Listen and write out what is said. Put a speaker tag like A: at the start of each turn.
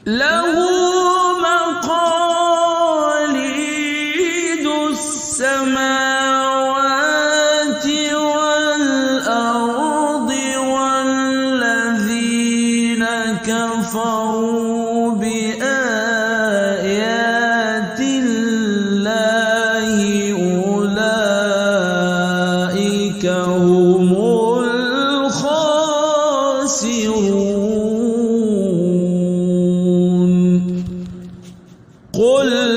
A: له مقاليد السماوات والأرض والذين كفروا بآيات الله أولئك هم الخاسرون. قل